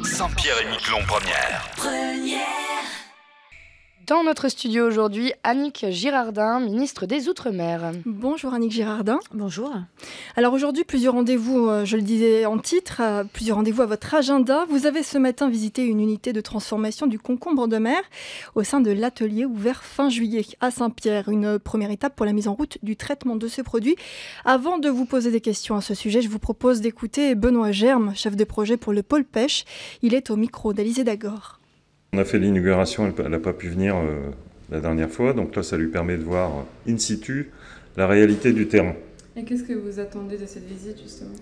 Saint-Pierre-et-Miquelon première. Dans notre studio aujourd'hui, Annick Girardin, ministre des Outre-mer. Bonjour Annick Girardin. Bonjour. Alors aujourd'hui, plusieurs rendez-vous, je le disais en titre, plusieurs rendez-vous à votre agenda. Vous avez ce matin visité une unité de transformation du concombre de mer au sein de l'atelier ouvert fin juillet à Saint-Pierre. Une première étape pour la mise en route du traitement de ce produit. Avant de vous poser des questions à ce sujet, je vous propose d'écouter Benoît Germe, chef de projet pour le pôle pêche. Il est au micro d'Alizé Dagor. On a fait l'inauguration, elle n'a pas pu venir la dernière fois, donc là ça lui permet de voir in situ la réalité du terrain. Et qu'est-ce que vous attendez de cette visite justement ?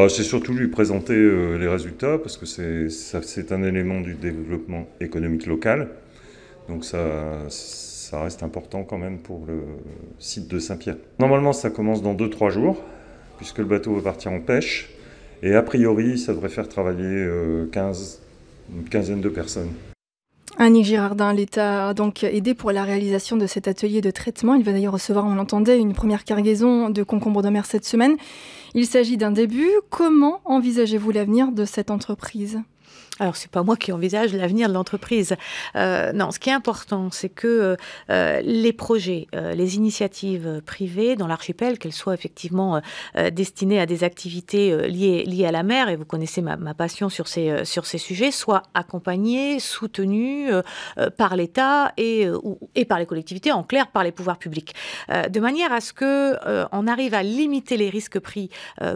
C'est surtout lui présenter les résultats, parce que c'est un élément du développement économique local, donc ça reste important quand même pour le site de Saint-Pierre. Normalement ça commence dans 2-3 jours, puisque le bateau va partir en pêche, et a priori ça devrait faire travailler une quinzaine de personnes. Annick Girardin, l'État a donc aidé pour la réalisation de cet atelier de traitement. Il va d'ailleurs recevoir, on l'entendait, une première cargaison de concombre de mer cette semaine. Il s'agit d'un début. Comment envisagez-vous l'avenir de cette entreprise ? Alors, c'est pas moi qui envisage l'avenir de l'entreprise. Non, ce qui est important, c'est que les projets, les initiatives privées dans l'archipel, qu'elles soient effectivement destinées à des activités liées à la mer, et vous connaissez ma passion sur ces sujets, soient accompagnées, soutenues par l'État et par les collectivités, en clair, par les pouvoirs publics. De manière à ce qu'on arrive à limiter les risques pris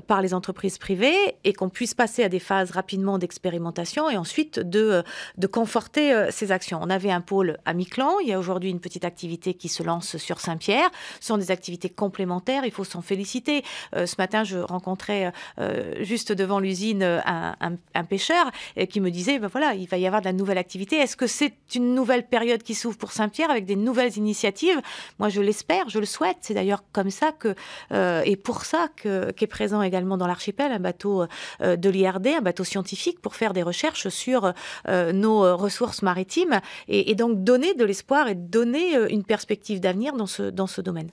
par les entreprises privées et qu'on puisse passer à des phases rapidement d'expérimentation et ensuite de conforter ces actions. On avait un pôle à Miquelon, il y a aujourd'hui une petite activité qui se lance sur Saint-Pierre. Ce sont des activités complémentaires, il faut s'en féliciter. Ce matin, je rencontrais juste devant l'usine un pêcheur qui me disait, voilà, il va y avoir de la nouvelle activité. Est-ce que c'est une nouvelle période qui s'ouvre pour Saint-Pierre avec des nouvelles initiatives ? Moi, je l'espère, je le souhaite. C'est d'ailleurs comme ça et pour ça qu'est présent également dans l'archipel un bateau de l'IRD, un bateau scientifique pour faire des recherches sur nos ressources maritimes et donc donner de l'espoir et donner une perspective d'avenir dans ce domaine.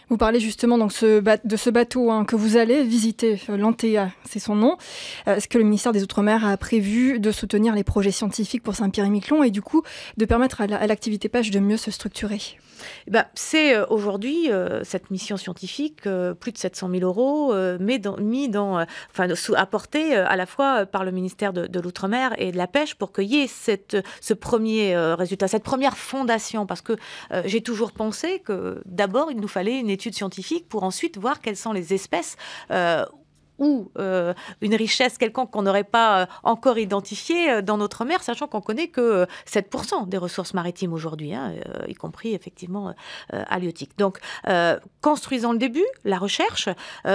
Vous parlez justement donc de ce bateau que vous allez visiter, l'Antea, c'est son nom. Est-ce que le ministère des Outre-mer a prévu de soutenir les projets scientifiques pour Saint-Pierre-et-Miquelon et du coup de permettre à l'activité pêche de mieux se structurer ? C'est aujourd'hui cette mission scientifique, plus de 700 000 euros, apportés à la fois par le ministère de l'Outre-mer et de la Pêche pour qu'il y ait ce premier résultat, cette première fondation. Parce que j'ai toujours pensé que d'abord, il nous fallait une étude scientifique pour ensuite voir quelles sont les espèces ou une richesse quelconque qu'on n'aurait pas encore identifiée dans notre mer, sachant qu'on connaît que 7% des ressources maritimes aujourd'hui, y compris effectivement halieutiques. Donc, construisons le début, la recherche,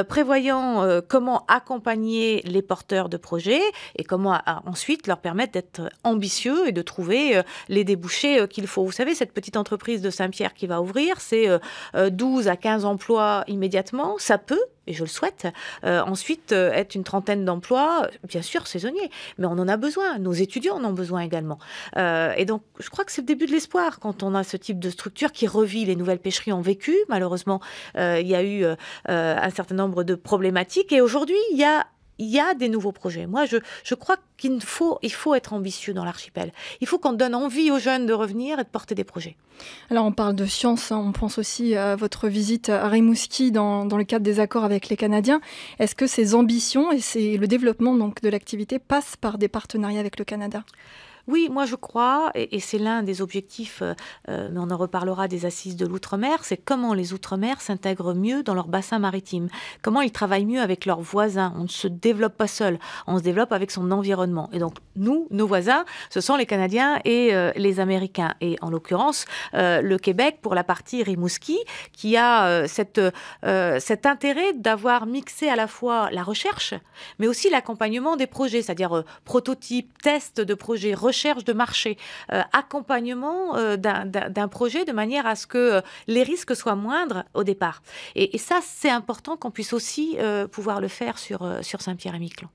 prévoyant comment accompagner les porteurs de projets et comment ensuite leur permettre d'être ambitieux et de trouver les débouchés qu'il faut. Vous savez, cette petite entreprise de Saint-Pierre qui va ouvrir, c'est 12 à 15 emplois immédiatement. Ça peut, et je le souhaite, ensuite être une trentaine d'emplois, bien sûr saisonniers, mais on en a besoin, nos étudiants en ont besoin également. Et donc, je crois que c'est le début de l'espoir quand on a ce type de structure qui revit. Les nouvelles pêcheries ont vécu, malheureusement, il y a eu un certain nombre de problématiques, et aujourd'hui, il y a des nouveaux projets. Moi, je crois qu'il faut être ambitieux dans l'archipel. Il faut qu'on donne envie aux jeunes de revenir et de porter des projets. Alors, on parle de science, on pense aussi à votre visite à Rimouski dans le cadre des accords avec les Canadiens. Est-ce que ces ambitions et le développement donc, de l'activité passent par des partenariats avec le Canada ? Oui, moi je crois, et c'est l'un des objectifs, mais on en reparlera des assises de l'outre-mer, c'est comment les outre-mer s'intègrent mieux dans leur bassin maritime, comment ils travaillent mieux avec leurs voisins. On ne se développe pas seul, on se développe avec son environnement. Et donc nous, nos voisins, ce sont les Canadiens et les Américains. Et en l'occurrence, le Québec pour la partie Rimouski, qui a cet intérêt d'avoir mixé à la fois la recherche, mais aussi l'accompagnement des projets, c'est-à-dire prototypes, tests de projets, recherche de marché, accompagnement d'un projet de manière à ce que les risques soient moindres au départ. Et ça, c'est important qu'on puisse aussi pouvoir le faire sur Saint-Pierre-et-Miquelon.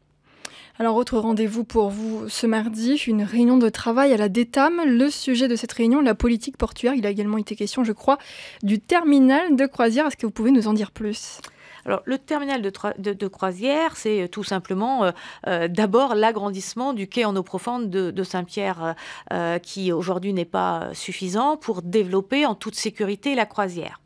Alors, autre rendez-vous pour vous ce mardi, une réunion de travail à la DETAM. Le sujet de cette réunion, la politique portuaire. Il a également été question, je crois, du terminal de croisière. Est-ce que vous pouvez nous en dire plus ? Alors, le terminal de croisière, c'est tout simplement d'abord l'agrandissement du quai en eau profonde de Saint-Pierre, qui aujourd'hui n'est pas suffisant pour développer en toute sécurité la croisière.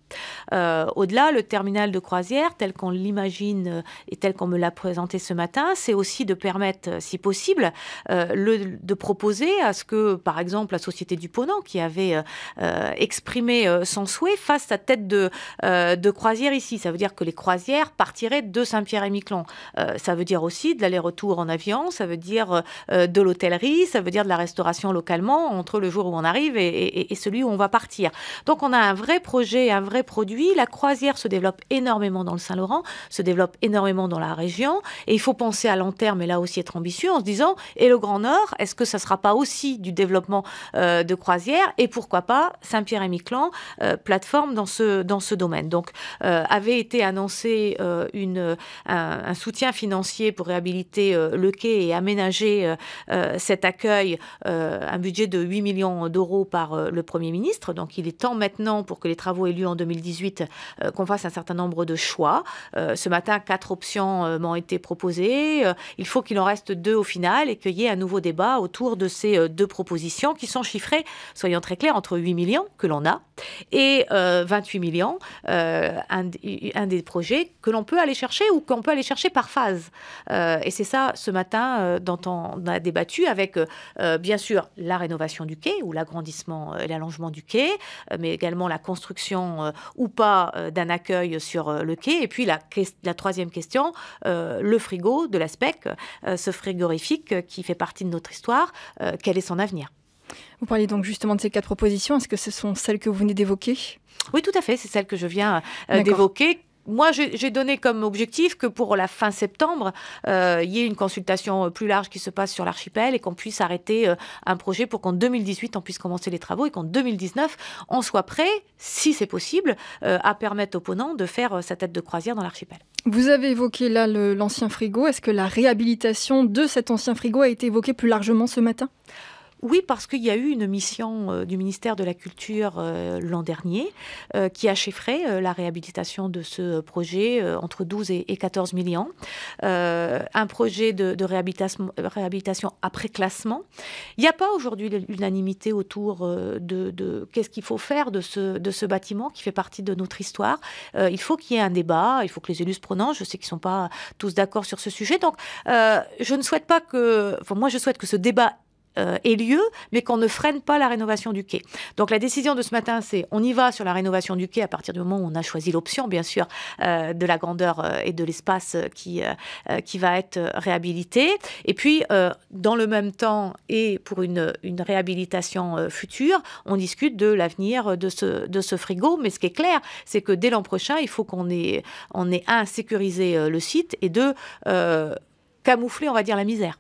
Au-delà, le terminal de croisière, tel qu'on l'imagine et tel qu'on me l'a présenté ce matin, c'est aussi de permettre, si possible, de proposer à ce que, par exemple, la Société du Ponant, qui avait exprimé son souhait, fasse sa tête de croisière ici. Ça veut dire que les croisières partiraient de Saint-Pierre-et-Miquelon. Ça veut dire aussi de l'aller-retour en avion, ça veut dire de l'hôtellerie, ça veut dire de la restauration localement entre le jour où on arrive et celui où on va partir. Donc on a un vrai projet, un vrai produit. La croisière se développe énormément dans le Saint-Laurent, se développe énormément dans la région, et il faut penser à long terme et là aussi être ambitieux en se disant, et le Grand Nord, est-ce que ça ne sera pas aussi du développement de croisière, et pourquoi pas Saint-Pierre-et-Miquelon, plateforme dans ce domaine. Donc avait été annoncé un soutien financier pour réhabiliter le quai et aménager cet accueil, un budget de 8 millions d'euros par le Premier ministre. Donc il est temps maintenant, pour que les travaux aient lieu en 2018, qu'on fasse un certain nombre de choix. Ce matin, 4 options m'ont été proposées. Il faut qu'il en reste 2 au final et qu'il y ait un nouveau débat autour de ces 2 propositions qui sont chiffrées, soyons très clairs, entre 8 millions que l'on a et 28 millions, un des projets que l'on peut aller chercher ou qu'on peut aller chercher par phase. Et c'est ça, ce matin, dont on a débattu avec, bien sûr, la rénovation du quai ou l'agrandissement et l'allongement du quai, mais également la construction ou pas d'un accueil sur le quai. Et puis la 3e question, le frigo de la SPEC, ce frigorifique qui fait partie de notre histoire, quel est son avenir? Vous parliez donc justement de ces 4 propositions. Est-ce que ce sont celles que vous venez d'évoquer? Oui, tout à fait, c'est celles que je viens d'évoquer. Moi, j'ai donné comme objectif que pour la fin septembre, il y ait une consultation plus large qui se passe sur l'archipel et qu'on puisse arrêter un projet pour qu'en 2018, on puisse commencer les travaux et qu'en 2019, on soit prêt, si c'est possible, à permettre aux Ponant de faire sa tête de croisière dans l'archipel. Vous avez évoqué là l'ancien frigo. Est-ce que la réhabilitation de cet ancien frigo a été évoquée plus largement ce matin ? Oui, parce qu'il y a eu une mission du ministère de la Culture l'an dernier qui a chiffré la réhabilitation de ce projet entre 12 et 14 millions. Un projet de réhabilitation après classement. Il n'y a pas aujourd'hui l'unanimité autour de qu'est-ce qu'il faut faire de ce bâtiment qui fait partie de notre histoire. Il faut qu'il y ait un débat, il faut que les élus se prononcent. Je sais qu'ils ne sont pas tous d'accord sur ce sujet. Donc, je ne souhaite pas que... Enfin, moi, je souhaite que ce débat ait lieu, mais qu'on ne freine pas la rénovation du quai. Donc la décision de ce matin, c'est on y va sur la rénovation du quai à partir du moment où on a choisi l'option, bien sûr, de la grandeur et de l'espace qui va être réhabilité. Et puis, dans le même temps, et pour une réhabilitation future, on discute de l'avenir de ce frigo. Mais ce qui est clair, c'est que dès l'an prochain, il faut qu'on ait sécurisé le site et camoufler, on va dire, la misère.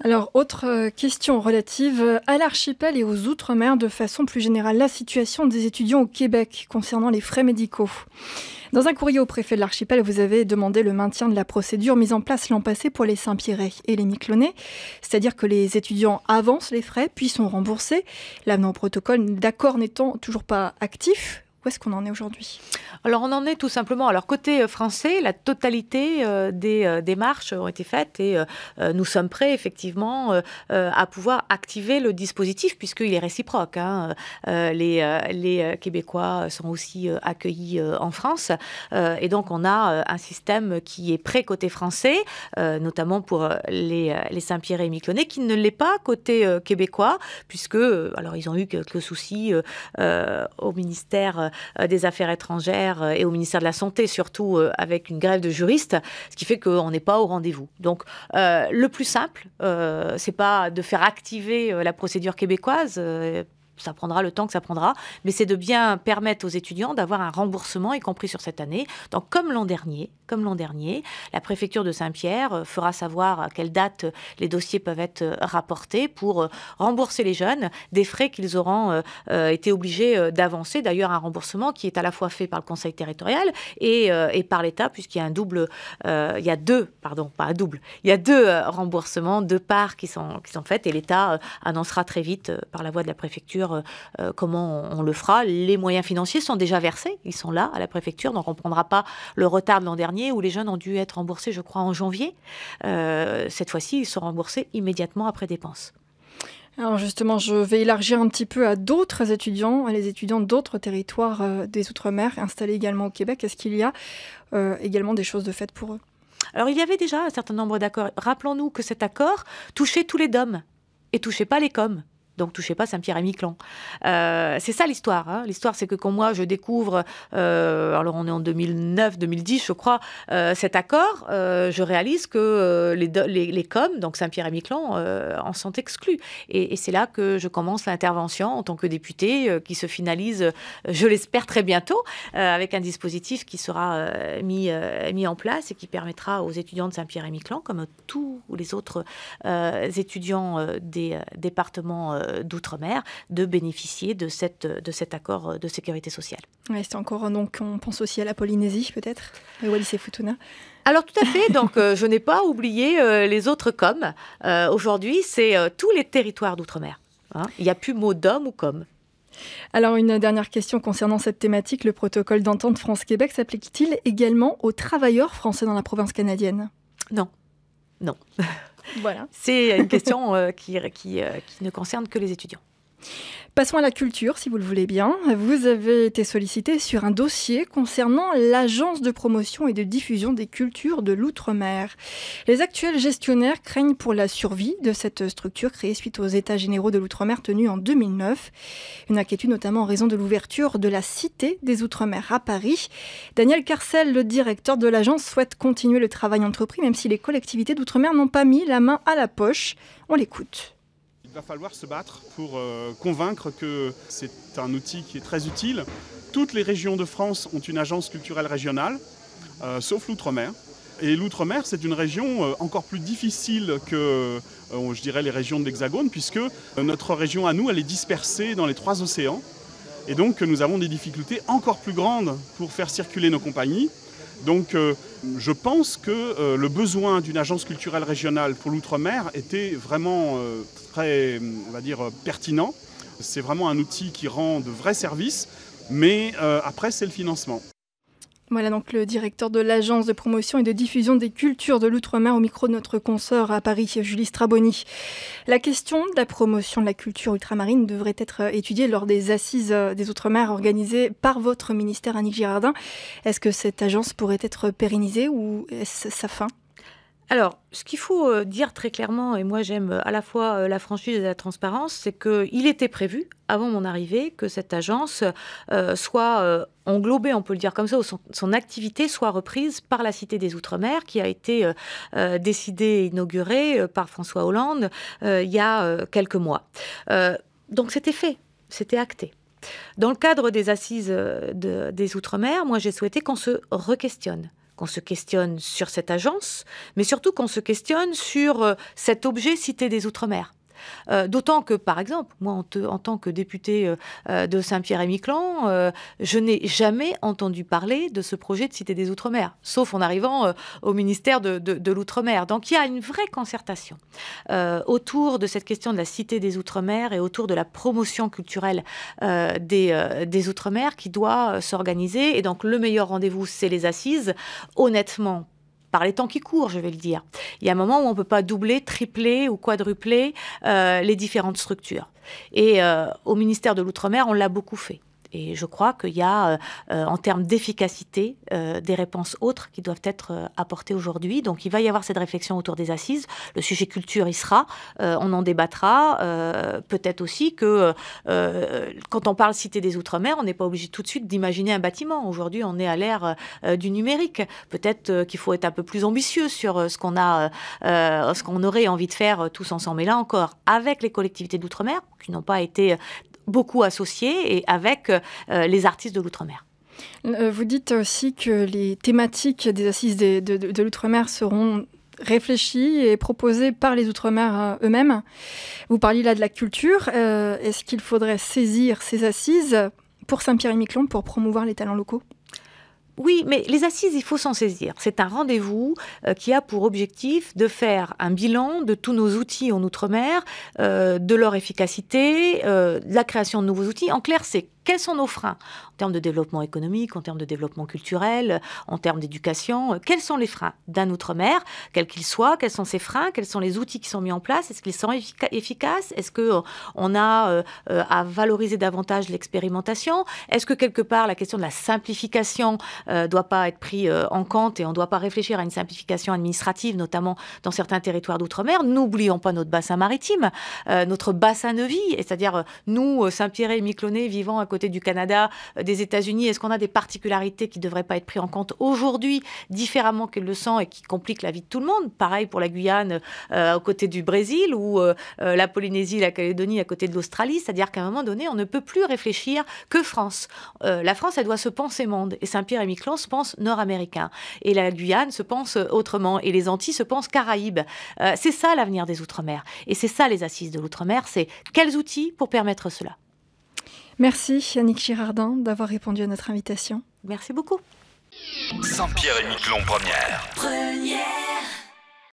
Alors, autre question relative à l'archipel et aux Outre-mer, de façon plus générale, la situation des étudiants au Québec concernant les frais médicaux. Dans un courrier au préfet de l'archipel, vous avez demandé le maintien de la procédure mise en place l'an passé pour les Saint-Pierrais et les Miquelonais, c'est-à-dire que les étudiants avancent les frais puis sont remboursés. L'avenant au protocole d'accord n'étant toujours pas actif. Où est-ce qu'on en est aujourd'hui ? Alors, on en est tout simplement... Alors, côté français, la totalité des démarches ont été faites et nous sommes prêts, effectivement, à pouvoir activer le dispositif puisqu'il est réciproque. Les Québécois sont aussi accueillis en France. Et donc, on a un système qui est prêt côté français, notamment pour les Saint-Pierre et Miquelonais, qui ne l'est pas côté québécois puisque, alors, ils ont eu quelques soucis au ministère des Affaires étrangères et au ministère de la Santé, surtout avec une grève de juristes, ce qui fait qu'on n'est pas au rendez-vous. Donc, le plus simple, c'est pas de faire activer la procédure québécoise, ça prendra le temps que ça prendra, mais c'est de bien permettre aux étudiants d'avoir un remboursement, y compris sur cette année. Donc, comme l'an dernier, la préfecture de Saint-Pierre fera savoir à quelle date les dossiers peuvent être rapportés pour rembourser les jeunes des frais qu'ils auront été obligés d'avancer. D'ailleurs, un remboursement qui est à la fois fait par le Conseil territorial et par l'État, puisqu'il y a il y a deux remboursements, 2 parts qui sont faites, et l'État annoncera très vite par la voie de la préfecture sur comment on le fera. Les moyens financiers sont déjà versés, ils sont là à la préfecture, donc on ne prendra pas le retard de l'an dernier où les jeunes ont dû être remboursés, je crois, en janvier. Cette fois-ci, ils sont remboursés immédiatement après dépense. Alors justement, je vais élargir un petit peu à d'autres étudiants, à les étudiants d'autres territoires des Outre-mer, installés également au Québec. Est-ce qu'il y a également des choses de faites pour eux ? Alors, il y avait déjà un certain nombre d'accords. Rappelons-nous que cet accord touchait tous les DOM et touchait pas les COM. Donc, touchez pas Saint-Pierre-et-Miquelon. C'est ça l'histoire. Hein. L'histoire, c'est que quand moi, je découvre, alors on est en 2009-2010, je crois, cet accord, je réalise que les COM, donc Saint-Pierre-et-Miquelon, en sont exclus. Et c'est là que je commence l'intervention en tant que députée, qui se finalise, je l'espère, très bientôt, avec un dispositif qui sera mis en place et qui permettra aux étudiants de Saint-Pierre-et-Miquelon, comme tous les autres étudiants des départements d'outre-mer, de bénéficier de cet accord de sécurité sociale. Ouais, c'est encore, donc on pense aussi à la Polynésie peut-être, et Wallis-et-Futuna. Alors tout à fait, donc je n'ai pas oublié les autres COM. Aujourd'hui, c'est tous les territoires d'outre-mer. Hein. Il n'y a plus mot DOM ou COM. Alors une dernière question concernant cette thématique, le protocole d'entente France-Québec s'applique-t-il également aux travailleurs français dans la province canadienne ? Non. Voilà. C'est une question qui ne concerne que les étudiants. Passons à la culture, si vous le voulez bien. Vous avez été sollicité sur un dossier concernant l'Agence de promotion et de diffusion des cultures de l'Outre-mer. Les actuels gestionnaires craignent pour la survie de cette structure créée suite aux États généraux de l'Outre-mer tenus en 2009. Une inquiétude notamment en raison de l'ouverture de la Cité des Outre-mer à Paris. Daniel Carcel, le directeur de l'agence, souhaite continuer le travail entrepris, même si les collectivités d'Outre-mer n'ont pas mis la main à la poche. On l'écoute. Il va falloir se battre pour convaincre que c'est un outil qui est très utile. Toutes les régions de France ont une agence culturelle régionale, sauf l'Outre-mer. Et l'Outre-mer, c'est une région encore plus difficile que, je dirais, les régions de l'Hexagone, puisque notre région à nous, elle est dispersée dans les 3 océans. Et donc, nous avons des difficultés encore plus grandes pour faire circuler nos compagnies. Donc, je pense que le besoin d'une agence culturelle régionale pour l'Outre-mer était vraiment très, on va dire, pertinent. C'est vraiment un outil qui rend de vrais services, mais après, c'est le financement. Voilà donc le directeur de l'Agence de promotion et de diffusion des cultures de l'Outre-mer au micro de notre consoeur à Paris, Julie Straboni. La question de la promotion de la culture ultramarine devrait être étudiée lors des assises des Outre-mer organisées par votre ministère, Annick Girardin. Est-ce que cette agence pourrait être pérennisée ou est-ce sa fin ? Alors, ce qu'il faut dire très clairement, et moi j'aime à la fois la franchise et la transparence, c'est qu'il était prévu, avant mon arrivée, que cette agence soit englobée, on peut le dire comme ça, ou son activité soit reprise par la Cité des Outre-mer, qui a été décidée et inaugurée par François Hollande il y a quelques mois. Donc c'était fait, c'était acté. Dans le cadre des assises des Outre-mer, moi j'ai souhaité qu'on se re-questionne. Qu'on se questionne sur cette agence, mais surtout qu'on se questionne sur cet objet Cité des Outre-mer. D'autant que, par exemple, moi, en tant que députée de Saint-Pierre-et-Miquelon, je n'ai jamais entendu parler de ce projet de Cité des Outre-mer, sauf en arrivant au ministère de l'Outre-mer. Donc, il y a une vraie concertation autour de cette question de la Cité des Outre-mer et autour de la promotion culturelle des Outre-mer qui doit s'organiser. Et donc, le meilleur rendez-vous, c'est les assises. Honnêtement, par les temps qui courent, je vais le dire. Il y a un moment où on ne peut pas doubler, tripler ou quadrupler les différentes structures. Et au ministère de l'Outre-mer, on l'a beaucoup fait. Et je crois qu'il y a, en termes d'efficacité, des réponses autres qui doivent être apportées aujourd'hui. Donc, il va y avoir cette réflexion autour des assises. Le sujet culture y sera. On en débattra. Peut-être aussi que quand on parle Cité des Outre-mer, on n'est pas obligé tout de suite d'imaginer un bâtiment. Aujourd'hui, on est à l'ère du numérique. Peut-être qu'il faut être un peu plus ambitieux sur ce qu'on aurait envie de faire tous ensemble. Et là encore, avec les collectivités d'Outre-mer, qui n'ont pas été beaucoup associés, et avec les artistes de l'Outre-mer. Vous dites aussi que les thématiques des assises de l'Outre-mer seront réfléchies et proposées par les Outre-mer eux-mêmes. Vous parliez là de la culture. Est-ce qu'il faudrait saisir ces assises pour Saint-Pierre-et-Miquelon pour promouvoir les talents locaux ? Oui, mais les assises, il faut s'en saisir. C'est un rendez-vous qui a pour objectif de faire un bilan de tous nos outils en Outre-mer, de leur efficacité, de la création de nouveaux outils. En clair, c'est quels sont nos freins en termes de développement économique, en termes de développement culturel, en termes d'éducation. Quels sont les freins d'un Outre-mer, quels qu'ils soient? Quels sont ces freins? Quels sont les outils qui sont mis en place? Est-ce qu'ils sont efficaces? Est-ce qu'on a à valoriser davantage l'expérimentation? Est-ce que quelque part, la question de la simplification doit pas être prise en compte et on ne doit pas réfléchir à une simplification administrative, notamment dans certains territoires d'outre-mer? N'oublions pas notre bassin maritime, notre bassin de vie, c'est-à-dire nous, Saint-Pierre et Miquelon, vivant à côté du Canada, des États-Unis. Est-ce qu'on a des particularités qui ne devraient pas être prises en compte aujourd'hui différemment qu'elles le sont et qui compliquent la vie de tout le monde? Pareil pour la Guyane aux côtés du Brésil ou la Polynésie, la Calédonie à côté de l'Australie. C'est-à-dire qu'à un moment donné, on ne peut plus réfléchir que France. La France, elle doit se penser monde. Et Saint-Pierre et Miquelon se pensent nord-américains. Et la Guyane se pense autrement. Et les Antilles se pensent Caraïbes. C'est ça l'avenir des Outre-mer. Et c'est ça les assises de l'Outre-mer. C'est quels outils pour permettre cela? Merci Annick Girardin d'avoir répondu à notre invitation. Merci beaucoup. Saint-Pierre et Miquelon, première.